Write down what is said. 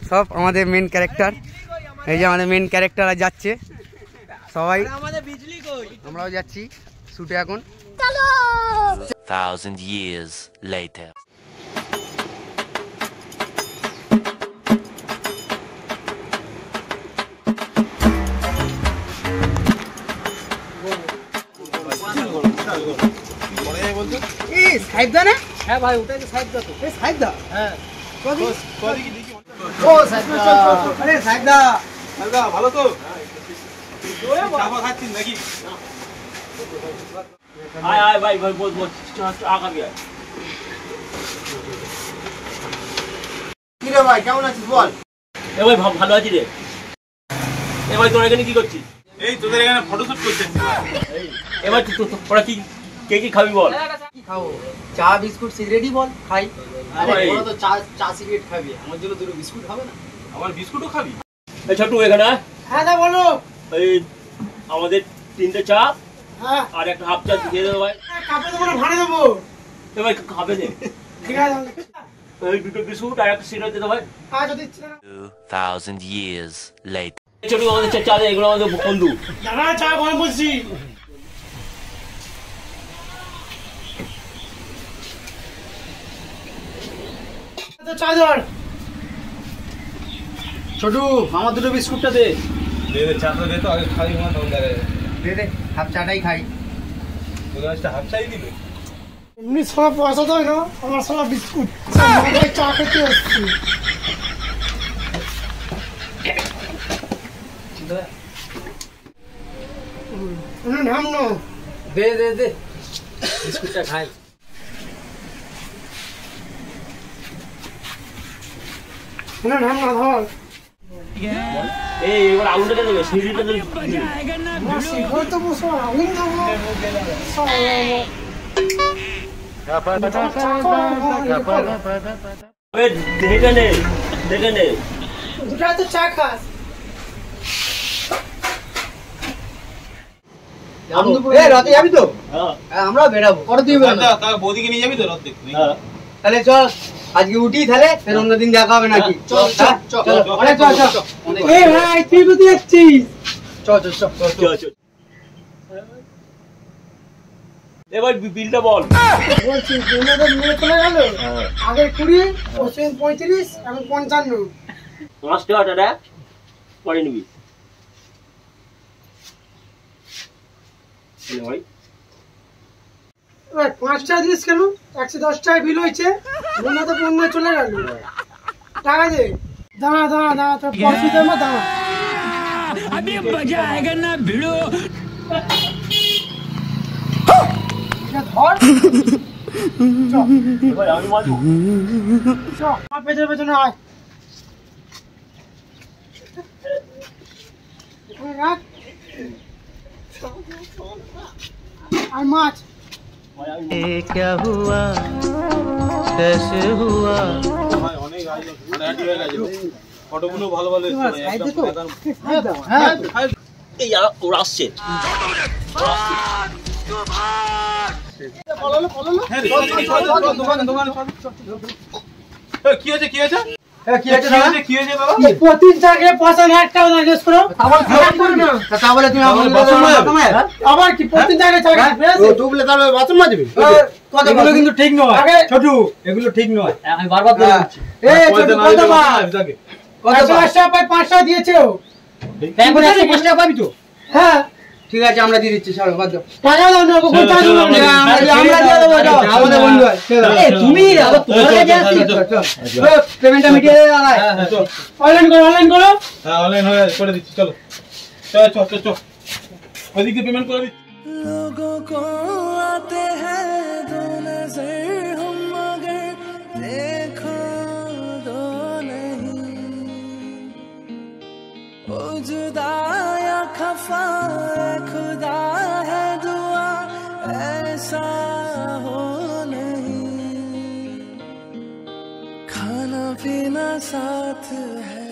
সব আমাদের main character. এই যে আমাদের মেন ক্যারেক্টার যাচ্ছে সবাই, আমরাও যাচ্ছি শুটে এখন। 1000 years later. সাহেবদা না? হ্যাঁ ভাই ওটাই তো সাহেবদা। তো এই সাহেবদা? হ্যাঁ ও সাহেবদা, আরে সাহেবদা ভালো তো? চাপা খাচ্ছিস নাকি? আয় আয় ভাই ভাই বল বল আগাবি আয়। কি রে ভাই কেমন আছিস বল? এ ভাই ভালো আছি রে। এ ভাই তোরা এখানে কি করছিস? এই তোদের এখানে ফটোশুট করছিস। এবার তোরা কি কে কি খাবি বল? কি খাবো? চা বিস্কুট সিগারেটই বল খাই। আরে ওরা তো চা সিগারেট খাবে, আমার জন্য দুটো বিস্কুট হবে না? আমার বিস্কুটও খাবি? এই ছোটু এখানে আয়। হ্যাঁ দা বলো। এই আমাদের 3টে চা হ্যাঁ আর একটা হাফ চা দিয়ে দেবো ভাই। কাপে দেবো না ভাড়া দেবো? এ ভাই খাবে দে। ঠিক আছে এই দুটো বিস্কুট আর একটা সিগারেট দিয়ে দে ভাই। আজ দিচ্ছি না। 2000 years later. ছোটু আমাদের চা দে, এগুলো আমাদের বন্ধু। দাঁড়া চা গরম করছি। চা ধর ছোটু, আমার দুটো বিস্কুটটা দে। দে দে চাটা দে তো, আগে খাই না তখন দেখা যাবে। দে দে হাফ চাটাই খাই। তোদের আজটা হাফ চাই দিবে? এমনি সব পয়সা দেয় না, আমার সব বিস্কুট চা খেতে এসছি। নাম নো দে দে দে বিস্কুটটা খাই। নাম না ধর। এই এবার আগুনটা দেবে, সিঁড়িটা দেবে। আমার শিখর তো বসো আগুন দেবো। দেখে নে দেখে নে। দুটা তো চা খাস। রাতে যাবি তো? হ্যাঁ আমরাও বেরাবো। কত দিয়ে বেরোবো? তা বৌদিকে নিয়ে যাবি তো রাত দেখতে? হ্যাঁ তাহলে চল আজকে উঠি, তাহলে ফের অন্যদিন দেখা হবে নাকি? চল চল চল অনেক চল চল। এই ভাই তুই কোথায় যাচ্ছিস? চল চল চল চল চল। এবার বিলটা বল। বলছি তোমাদের মেয়ে চলে গেল, আগে 20, 35, এখন 55। 5 টাকাটা পরে নিবি ভাই। এবার 5 টাকা দিস কেন? 110 টাকা বিল হয়েছে, মনে তো পণ্য চলে গেল। টাকা দে। দাঁড়া দাঁড়া দাঁড়া, তোর পয়সা দেবো দাঁড়া। अभी मजा आएगा ना भिड़ो। ধর ভাই আমি মারবো। আমার পেছনে পেছনে আয়। রাখ আর মাছ। क्या हुआ कैसे हुआ? ভাই অনেক হাঁটাহাঁটি হয়ে গেছে। ফটোগুলো ভালো ভালো এসছে ভাই, একদম একদম। হ্যাঁ এই ওরা আসছে। হ্যাঁ রে, দোকানে দোকানে চল। কি হয়েছে কি হয়েছে? কি আছে কি হয়েছে বাবা? প্রতিদিন চাকে পয়সা 1 টাকা জিজ্ঞেস করো। আবার খারাপ করো না। তা বলে তুমি আমাকে বাথরুম মাজবে? আবার কি প্রতিদিন চাকে চাকে তুই বলে তাহলে বাথরুম মাজবি? এগুলো কিন্তু ঠিক নয় ছোটু, এগুলো ঠিক নয়। আমি বারবার বলে দিচ্ছি। এই ছোটু কত পাস? কত 5 টাকা পাই, 5 টাকা দিয়েছে ও। এখন 105 টাকা পাবি তো? হ্যাঁ ঠিক আছে আমরা দিয়ে দিচ্ছি, চলো বাদ দাও। টাকা দাও না, ওকে বলতে চলো, হবে না। আমরা দিয়ে দেবো, যাও। আমাদের বন্ধু হয়। তুমি আবার তোমার কাছে আসছি। পেমেন্টটা মিটিয়ে দে দাদা। অনলাইন করো অনলাইন করো। হ্যাঁ অনলাইন হয়ে করে দিচ্ছি, চলো চল চল চল চল ওইদিক দিয়ে পেমেন্ট করে দিচ্ছি। लोगों को आते हैं दो नजर, हम मगर देखो दो नहीं। ओ जुदा या खफा खुदा है दुआ ऐसा हो नहीं। खाना पीना साथ है